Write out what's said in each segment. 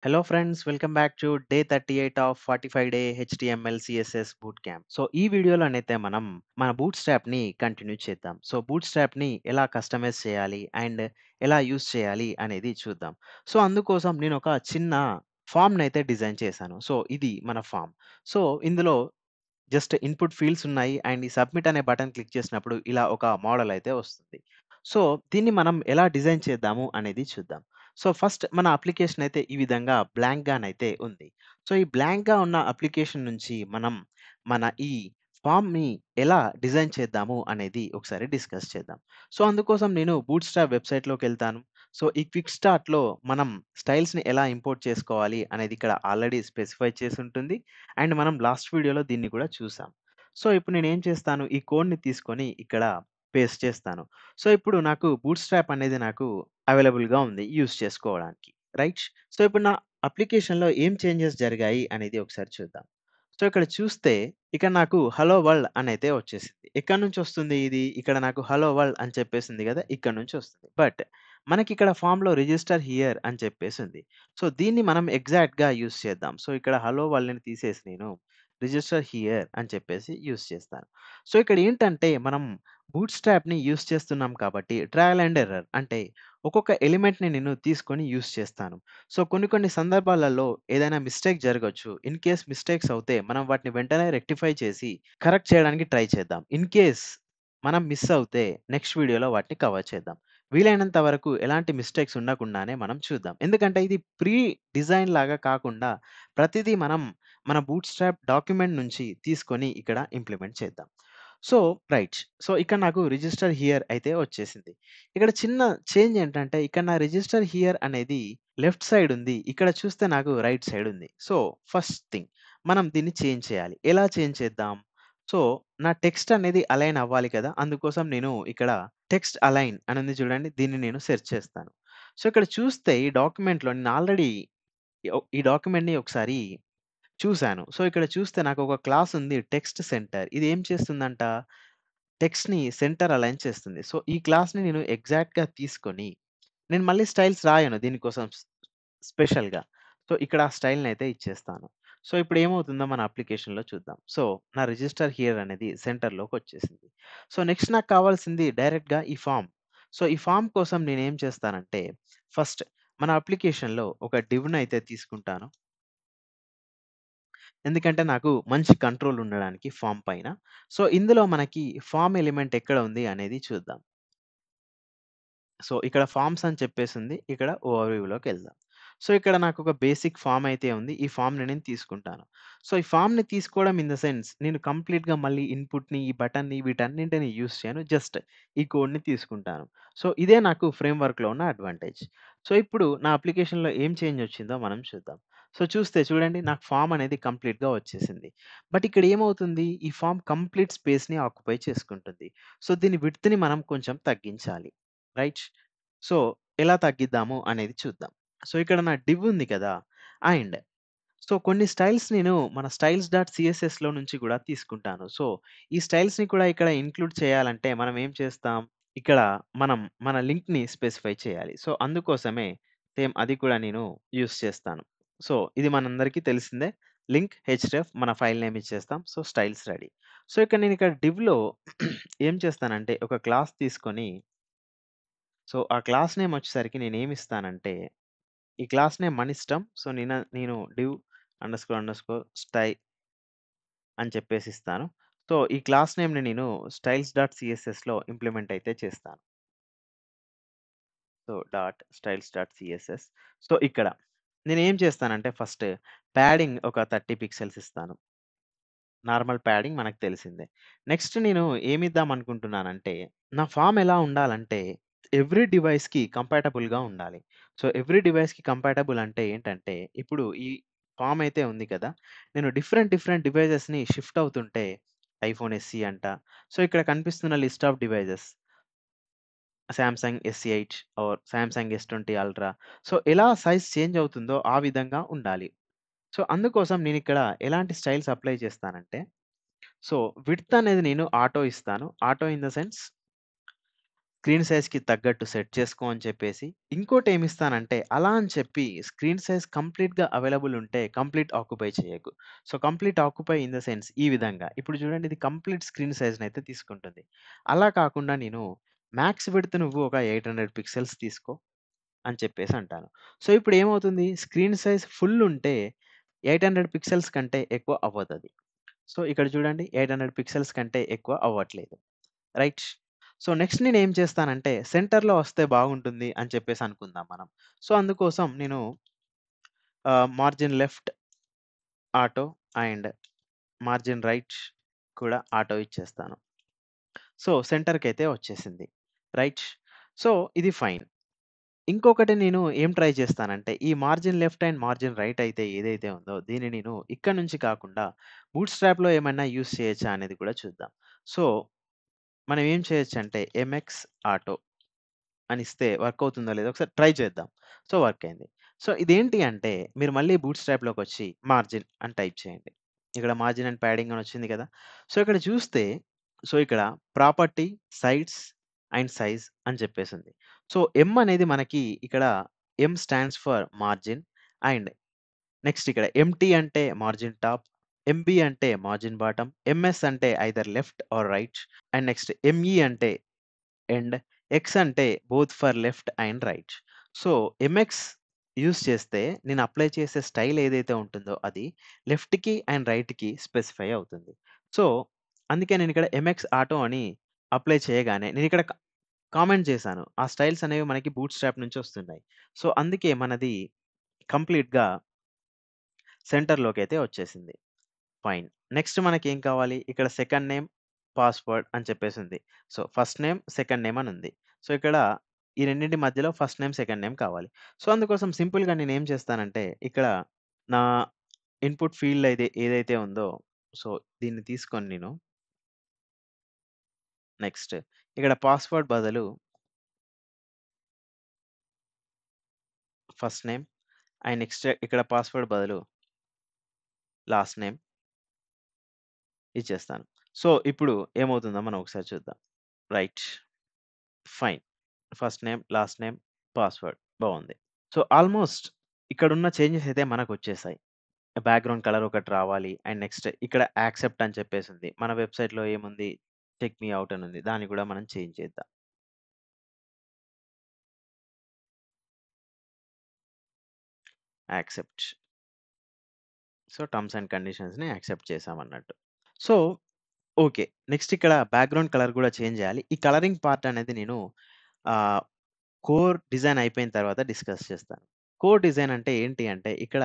Hello friends, welcome back to day 38 of 45 day HTML CSS boot camp. So ఈ వీడియోలోనైతే మనం మన boot స్ట్రాప్‌ని continue చేద్దాం. So boot స్ట్రాప్‌ని ఎలా customise చేయాలి అండ్ ఎలా యూజ్ చేయాలి అనేది చూద్దాం. సో అందుకోసం నేను ఒక చిన్న ఫార్మ్‌నైతే డిజైన్ చేశాను. సో ఇది మన ఫార్మ్. సో ఇందులో జస్ట్ ఇన్‌పుట్ ఫీల్డ్స్ ఉన్నాయి. అండ్ ఈ సబ్మిట్ అనే బటన్ క్లిక్ చేసినప్పుడు ఇలా ఒక మోడల్ అయితే వస్తుంది. సో దీన్ని మనం ఎలా డిజైన్ చేద్దాము అనేది చూద్దాం. సో ఫస్ట్ మన అప్లికేషన్ అయితే ఈ విధంగా బ్లాంక్‌గానైతే ఉంది. సో ఈ బ్లాంక్‌గా ఉన్న అప్లికేషన్ నుంచి మనం మన ఈ ఫార్మ్‌ని ఎలా డిజైన్ చేద్దాము అనేది ఒకసారి డిస్కస్ చేద్దాం. సో అందుకోసం నేను బూట్‌స్ట్రాప్ వెబ్‌సైట్‌లోకెళ్తాను. సో ఈ క్విక్ స్టార్ట్‌లో మనం స్టైల్స్‌ని ఎలా ఇంపోర్ట్ చేసుకోవాలి అనేది ఇక్కడ ఆల్రెడీ స్పెసిఫై చేసుంటుంది. అండ్ మనం లాస్ట్ వీడియోలో దీన్ని కూడా చూసాం. సో ఇప్పుడు నేనేం చేస్తాను, ఈ కోడ్‌ని తీసుకొని ఇక్కడ పేస్ట్ చేస్తాను. సో ఇప్పుడు నాకు బూట్‌స్ట్రాప్ అనేది నాకు అవైలబుల్‌గా ఉంది యూజ్ చేసుకోవడానికి. రైట్? సో ఇప్పుడు నా అప్లికేషన్‌లో ఏం చేంజెస్ జరిగాయి అనేది ఒకసారి చూద్దాం. సో ఇక్కడ చూస్తే ఇక్కడ నాకు హలో వరల్డ్ అనైతే వచ్చేసింది. ఎక్కడి నుంచి వస్తుంది ఇది? ఇక్కడ నాకు హలో వరల్డ్ అని చెప్పేసింది గదా! ఇక్కడ నుంచి వస్తుంది. బట్ మనకిక్కడ ఫార్మ్‌లో రిజిస్టర్ హియర్ అని చెప్పేసుంది. సో దీన్ని మనం ఎగ్జాక్ట్‌గా యూజ్ చేద్దాం. సో ఇక్కడ హలో వరల్డ్‌ని తీసేసి నేను రిజిస్టర్ హియర్ అని చెప్పేసి యూజ్ చేస్తాను. సో ఇక్కడ ఏంటంటే మనం బూట్‌స్ట్రాప్‌ని యూజ్ చేస్తున్నాం కాబట్టి ట్రయల్ అండ్ ఎర్రర్ అంటే ఒక్కొక్క ఎలిమెంట్‌ని నేను తీసుకొని యూజ్ చేస్తాను. సో కొన్ని కొన్ని సందర్భాలలో ఏదైనా మిస్టేక్ జరగొచ్చు. ఇన్ కేస్ మిస్టేక్స్ అవుతే మనం వాటిని వెంటనే రెక్టిఫై చేసి కరెక్ట్ చేయడానికి ట్రై చేద్దాం. ఇన్ కేస్ మనం మిస్ అవుతే నెక్స్ట్ వీడియోలో వాటిని కవర్ చేద్దాం. వీలైనంత వరకు ఎలాంటి మిస్టేక్స్ ఉండకుండానే మనం చూద్దాం. ఎందుకంటే ఇది ప్రీ డిజైన్ లాగా కాకుండా ప్రతిదీ మనం మన బూట్‌స్ట్రాప్ డాక్యుమెంట్ నుంచి తీసుకొని ఇక్కడ ఇంప్లిమెంట్ చేద్దాం. So right. సో ఇక్కడ నాకు రిజిస్టర్ హియర్ అయితే వచ్చేసింది. ఇక్కడ చిన్న చేంజ్ ఏంటంటే ఇక్కడ నా రిజిస్టర్ హియర్ అనేది లెఫ్ట్ సైడ్ ఉంది. ఇక్కడ చూస్తే నాకు రైట్ సైడ్ ఉంది. సో ఫస్ట్ థింగ్ మనం దీన్ని చేంజ్ చేయాలి. ఎలా చేంజ్ చేద్దాం? సో నా టెక్స్ట్ అనేది అలైన్ అవ్వాలి కదా! అందుకోసం నేను ఇక్కడ టెక్స్ట్ అలైన్ అని ఉంది చూడండి. దీన్ని నేను సెర్చ్ చేస్తాను. సో ఇక్కడ చూస్తే ఈ డాక్యుమెంట్‌లో నేను ఆల్రెడీ ఈ డాక్యుమెంట్‌ని ఒకసారి చూసాను. సో ఇక్కడ చూస్తే నాకు ఒక క్లాస్ ఉంది టెక్స్ట్ సెంటర్. ఇది ఏం చేస్తుందంట టెక్స్ట్‌ని సెంటర్ అలైన్ చేస్తుంది. సో ఈ క్లాస్‌ని నేను ఎగ్జాక్ట్‌గా తీసుకొని నేను మళ్ళీ స్టైల్స్ రాయను దీనికోసం స్పెషల్‌గా. సో, ఇక్కడ ఆ స్టైల్‌నయితే ఇచ్చేస్తాను. సో, ఇప్పుడు ఏమవుతుందో మన అప్లికేషన్‌లో చూద్దాం. సో, నా రిజిస్టర్ హియర్ అనేది సెంటర్‌లోకొచ్చేసింది. సో, నెక్స్ట్ నాకు కావాల్సింది డైరెక్ట్‌గా ఈ ఫార్మ్. సో, ఈ ఫార్మ్ కోసం నేనేం చేస్తానంటే, ఫస్ట్ మన అప్లికేషన్‌లో ఒక డివ్‌నయితే తీసుకుంటాను. ఎందుకంటే నాకు మంచి కంట్రోల్ ఉండడానికి ఫార్మ్ పైన. సో, ఇందులో మనకి ఫార్మ్ ఎలిమెంట్ ఎక్కడ ఉంది అనేది చూద్దాం. సో, ఇక్కడ ఫార్మ్స్ అని చెప్పేసుంది. ఇక్కడ ఓవర్‌వ్యూలోకెళ్దాం. సో, ఇక్కడ నాకొక బేసిక్ ఫార్మ్ అయితే ఉంది. ఈ ఫార్మ్‌ని నేను తీసుకుంటాను. సో, ఈ ఫార్మ్‌ని తీసుకోవడం ఇన్ ద సెన్స్ నేను కంప్లీట్‌గా మళ్ళీ ఇన్‌పుట్‌ని, ఈ బటన్‌ని వీటన్నింటిని యూజ్ చేయను. జస్ట్ ఈ కోడ్‌ని తీసుకుంటాను. సో, ఇదే నాకు ఫ్రేమ్‌వర్క్‌లో ఉన్న అడ్వాంటేజ్. సో, ఇప్పుడు నా అప్లికేషన్‌లో ఏం చేంజ్ వచ్చిందో మనం చూద్దాం. సో, చూస్తే చూడండి నాకు ఫార్మ్ అనేది కంప్లీట్‌గా వచ్చేసింది. బట్ ఇక్కడ ఏమవుతుంది? ఈ ఫార్మ్ కంప్లీట్ స్పేస్‌ని ఆక్యుపై చేసుకుంటుంది. సో, దీని విడ్త్‌ని మనం కొంచెం తగ్గించాలి. రైట్? సో, ఎలా తగ్గిద్దాము అనేది చూద్దాం. సో, ఇక్కడ నా డివ్ ఉంది కదా! అండ్ సో, కొన్ని స్టైల్స్ నేను మన స్టైల్స్ డాట్ సీఎస్ఎస్‌లో నుంచి కూడా తీసుకుంటాను. సో, ఈ స్టైల్స్‌ని కూడా ఇక్కడ ఇంక్లూడ్ చేయాలంటే మనం ఏం చేస్తాం? ఇక్కడ మనం మన లింక్‌ని స్పెసిఫై చేయాలి. సో, అందుకోసమే సేమ్ అది కూడా నేను యూజ్ చేస్తాను. సో, ఇది మనందరికీ తెలిసిందే. లింక్ హెచ్‌రెఫ్ మన ఫైల్ నేమ్ ఇచ్చేస్తాం. So, styles ready. సో, ఇక్కడ డివ్‌లో ఏం చేస్తానంటే ఒక క్లాస్ తీసుకొని సో, ఆ క్లాస్ నేమ్ వచ్చేసరికి నేనేమిస్తానంటే, ఈ క్లాస్ నేమ్ మనిష్టం. సో, నేను డివ్ స్టై అని చెప్పేసి ఇస్తాను. సో, ఈ క్లాస్ నేమ్‌ని నేను స్టైల్స్ డాట్ సీఎస్ఎస్‌లో ఇంప్లిమెంట్ అయితే చేస్తాను. So, styles dot CSS. So, ఇక్కడ నేనేం చేస్తానంటే ఫస్ట్ ప్యాడింగ్ ఒక 30 పిక్సెల్స్ ఇస్తాను. నార్మల్ ప్యాడింగ్ మనకు తెలిసిందే. నెక్స్ట్ నేను ఏమిద్దాం అనుకుంటున్నానంటే, నా ఫార్మ్ ఎలా ఉండాలంటే, ఎవ్రీ డివైస్‌కి కంపాటబుల్‌గా ఉండాలి. సో, ఎవ్రీ డివైస్‌కి కంపాటబుల్ అంటే ఏంటంటే, ఇప్పుడు ఈ ఫార్మ్ అయితే ఉంది కదా! నేను డిఫరెంట్ డివైజెస్‌ని షిఫ్ట్ అవుతుంటే, ఐఫోన్ ఎస్‌ఈ అంట. సో, ఇక్కడ కనిపిస్తున్న లిస్ట్ ఆఫ్ డివైజెస్ సామ్‌సంగ్ ఎస్8 ఆర్ సామ్‌సంగ్ ఎస్20 అల్ట్రా. సో, ఎలా సైజ్ చేంజ్ అవుతుందో ఆ విధంగా ఉండాలి. సో, అందుకోసం నేనిక్కడ ఎలాంటి స్టైల్స్ అప్లై చేస్తానంటే సో, విడ్త్ అనేది నేను ఆటో ఇస్తాను. Auto in the sense screen సైజ్‌కి తగ్గట్టు సెట్ చేసుకో అని చెప్పేసి, ఇంకోటేమిస్తానంటే అలా అని చెప్పి స్క్రీన్ సైజ్ కంప్లీట్‌గా అవైలబుల్ ఉంటే కంప్లీట్ ఆక్యుపై చేయకు. So, complete occupy in the sense ఈ విధంగా. ఇప్పుడు చూడండి ఇది కంప్లీట్ స్క్రీన్ సైజ్‌నైతే తీసుకుంటుంది. అలా కాకుండా నేను మాక్స్ విడ్త్ నువ్వు ఒక 800 పిక్సెల్స్ తీసుకో అని చెప్పేసి అంటాను. సో, ఇప్పుడేమవుతుంది స్క్రీన్ సైజ్ ఫుల్ ఉంటే 800 పిక్సెల్స్ కంటే ఎక్కువ అవ్వదది. సో, ఇక్కడ చూడండి 800 పిక్సెల్స్ కంటే ఎక్కువ అవ్వట్లేదు. రైట్. సో, నెక్స్ట్ నేనేం చేస్తానంటే సెంటర్‌లో వస్తే బాగుంటుంది అని చెప్పేసి అనుకుందాం మనం. సో, అందుకోసం నేను margin left auto and margin right కూడా ఆటో ఇచ్చేస్తాను. సో, సెంటర్‌కైతే వచ్చేసింది. రైట్. సో, ఇది ఫైన్. ఇంకొకటి నేను ఏం ట్రై చేస్తానంటే ఈ margin left and margin right అయితే ఏదైతే ఉందో దీన్ని నేను ఇక్కడి నుంచి కాకుండా బూట్‌స్ట్రాప్‌లో ఏమన్నా యూజ్ చేయొచ్చా అనేది కూడా చూద్దాం. సో, మనం ఏం చేయొచ్చంటే ఎంఎక్స్ ఆటో అనిస్తే వర్క్ అవుతుందో లేదో ఒకసారి ట్రై చేద్దాం. సో, వర్క్ అయింది. సో, ఇదేంటి అంటే మీరు మళ్ళీ బూట్‌స్ట్రాప్‌లోకొచ్చి మార్జిన్ అని టైప్ చేయండి. ఇక్కడ మార్జిన్ అండ్ ప్యాడింగ్ అని వచ్చింది కదా! సో, ఇక్కడ చూస్తే ఇక్కడ ప్రాపర్టీ, సైడ్స్ అండ్ సైజ్ అని చెప్పేసుంది. సో, ఎమ్ అనేది మనకి ఇక్కడ M stands for margin and next ఇక్కడ ఎంటీ అంటే మార్జిన్ టాప్, ఎంబీ అంటే మార్జిన్ బాటమ్, ఎంఎస్ అంటే either left or right and next ME అంటే ఎండ్. ఎక్స్ అంటే both for left and right. So, MX use చేస్తే నేను అప్లై చేసే style ఏదైతే ఉంటుందో అది లెఫ్ట్‌కి అండ్ రైట్‌కి స్పెసిఫై అవుతుంది. సో, అందుకే నేనిక్కడ ఎంఎక్స్ ఆటో అని అప్లై చేయగానే నేనిక్కడ కామెంట్ చేశాను. ఆ స్టైల్స్ అనేవి మనకి బూట్ స్ట్రాప్ నుంచి వస్తున్నాయి. సో, అందుకే మనది కంప్లీట్‌గా సెంటర్‌లోకైతే వచ్చేసింది. ఫైన్. నెక్స్ట్ మనకేం కావాలి? ఇక్కడ సెకండ్ నేమ్, పాస్‌వర్డ్ అని చెప్పేసుంది. So, first name, second name అనుంది. సో, ఇక్కడ ఈ రెండిటి మధ్యలో ఫస్ట్ నేమ్, సెకండ్ నేమ్ కావాలి. సో, అందుకోసం సింపుల్‌గా నేనేం చేస్తానంటే, ఇక్కడ నా ఇన్‌పుట్ ఫీల్డ్ ఏదైతే ఉందో, సో, దీన్ని తీసుకొని నేను నెక్స్ట్ ఇక్కడ పాస్‌వర్డ్ బదులు ఫస్ట్ నేమ్ అండ్ నెక్స్ట్ ఇక్కడ పాస్‌వర్డ్ బదులు లాస్ట్ నేమ్ ఇచ్చేస్తాను. సో, ఇప్పుడు ఏమవుతుందో మనం ఒకసారి చూద్దాం. Right. Fine. First name, last name, password బావుంది. సో, ఆల్‌మోస్ట్ ఇక్కడున్న చేంజెస్ అయితే మనకొచ్చేసాయి. బ్యాక్‌గ్రౌండ్ కలర్ ఒకటి రావాలి. అండ్ నెక్స్ట్ ఇక్కడ యాక్సెప్ట్ అని చెప్పేసుంది. మన వెబ్‌సైట్‌లో ఏముంది చెక్ మీ ఔట్ అనుంది. దాన్ని గూడా మనం చేంజ్ చేద్దాం. యాక్సెప్ట్. సో, టర్మ్స్ అండ్ కండిషన్స్‌ని యాక్సెప్ట్ చేశామన్నట్టు. So, okay. నెక్స్ట్ ఇక్కడ బ్యాక్‌గ్రౌండ్ కలర్ గూడా చేంజ్ చేయాలి. ఈ కలరింగ్ పార్ట్ అనేది నేను ఆహ్, కోర్ డిజైన్ అయిపోయిన తర్వాత డిస్కస్ చేస్తాను. కోర్ డిజైన్ అంటే ఏంటి అంటే, ఇక్కడ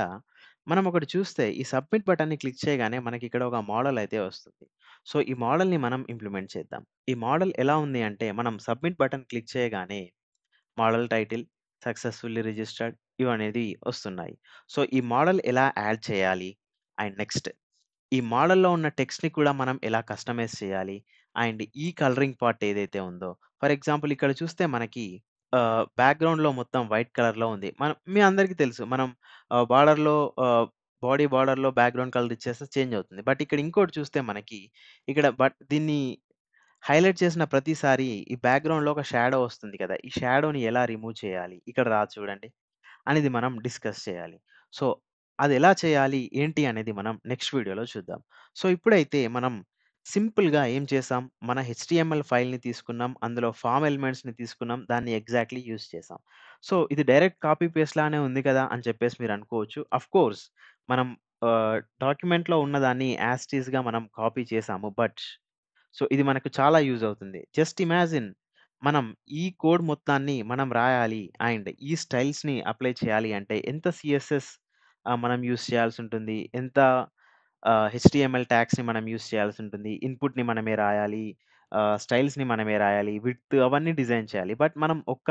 మనం ఒకటి చూస్తే ఈ సబ్మిట్ బటన్‌ని క్లిక్ చేయగానే మనకిక్కడ ఒక మోడల్ అయితే వస్తుంది. సో, ఈ మోడల్‌ని మనం ఇంప్లిమెంట్ చేద్దాం. ఈ మోడల్ ఎలా ఉంది అంటే, మనం సబ్మిట్ బటన్ క్లిక్ చేయగానే మోడల్ టైటిల్, సక్సెస్‌ఫుల్లీ రిజిస్టర్డ్ ఇవనేది వస్తున్నాయి. సో, ఈ మోడల్ ఎలా యాడ్ చేయాలి? అండ్ నెక్స్ట్ ఈ మోడల్‌లో ఉన్న టెక్స్ట్‌ని కూడా మనం ఎలా కస్టమైజ్ చేయాలి? అండ్ ఈ కలరింగ్ పార్ట్ ఏదైతే ఉందో, ఫర్ ఎగ్జాంపుల్ ఇక్కడ చూస్తే మనకి బ్యాక్‌గ్రౌండ్‌లో మొత్తం వైట్ కలర్‌లో ఉంది. మీ అందరికీ తెలుసు. మనం బార్డర్‌లో బాడీ బార్డర్‌లో బ్యాక్‌గ్రౌండ్ కలర్ ఇచ్చేస్తే చేంజ్ అవుతుంది. బట్ ఇక్కడ ఇంకోటి చూస్తే మనకి ఇక్కడ దీన్ని హైలైట్ చేసిన ప్రతిసారి ఈ బ్యాక్‌గ్రౌండ్‌లో ఒక షాడో వస్తుంది కదా! ఈ షాడోని ఎలా రిమూవ్ చేయాలి? ఇక్కడ రాదు చూడండి. అనేది మనం డిస్కస్ చేయాలి. సో, అదెలా చేయాలి? ఏంటి? అనేది మనం నెక్స్ట్ వీడియోలో చూద్దాం. సో, ఇప్పుడైతే మనం సింపుల్‌గా ఏం చేసాం? మన హెచ్‌టీఎంఎల్ ఫైల్‌ని తీసుకున్నాం. అందులో ఫార్మ్ ఎలిమెంట్స్‌ని తీసుకున్నాం. దాన్ని ఎగ్జాక్ట్‌లీ యూజ్ చేసాం. సో, ఇది డైరెక్ట్ కాపీ పేస్ట్ లానే ఉంది కదా! అని చెప్పేసి మీరనుకోవచ్చు. ఆఫ్‌కోర్స్ మనం డాక్యుమెంట్‌లో ఉన్నదాన్ని యాస్ ఇట్ ఈస్‌గా మనం కాపీ చేసాము. బట్ సో, ఇది మనకు చాలా యూజ్ అవుతుంది. జస్ట్ ఇమాజిన్ మనం ఈ కోడ్ మొత్తాన్ని మనం రాయాలి అండ్ ఈ స్టైల్స్‌ని అప్లై చేయాలి అంటే ఎంత సీఎస్ఎస్ మనం యూజ్ చేయాల్సుంటుంది. ఎంత హెచ్‌టీఎంఎల్ ట్యాగ్స్‌ని మనం యూజ్ చేయాల్సుంటుంది. ఇన్‌పుట్‌ని మనమే రాయాలి. స్టైల్స్‌ని మనమే రాయాలి. విడ్త్ అవన్నీ డిజైన్ చేయాలి. బట్ మనం ఒక్క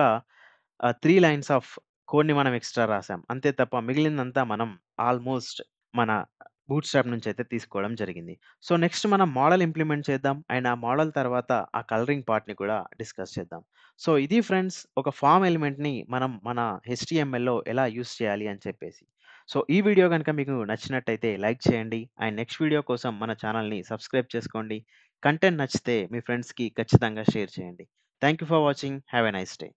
3 లైన్స్ ఆఫ్ కోడ్‌ని మనం ఎక్స్‌ట్రా రాసాం. అంతే తప్ప మిగిలిందంతా మనం ఆల్‌మోస్ట్ మన బూట్‌స్ట్రాప్ నుంచయితే తీసుకోవడం జరిగింది. సో, నెక్స్ట్ మనం మోడల్ ఇంప్లిమెంట్ చేద్దాం. అండ్ ఆ మోడల్ తర్వాత ఆ కలరింగ్ పార్ట్‌ని కూడా డిస్కస్ చేద్దాం. సో, ఇది ఫ్రెండ్స్ ఒక ఫార్మ్ ఎలిమెంట్‌ని మనం మన హెచ్‌టీఎంఎల్‌లో ఎలా యూజ్ చేయాలి అని చెప్పేసి. సో, ఈ వీడియో గనుక మీకు నచ్చినట్టయితే లైక్ చేయండి. అండ్ నెక్స్ట్ వీడియో కోసం మన ఛానెల్‌ని సబ్స్క్రైబ్ చేసుకోండి. కంటెంట్ నచ్చితే మీ ఫ్రెండ్స్‌కి ఖచ్చితంగా షేర్ చేయండి. Thank you for watching. Have a nice day.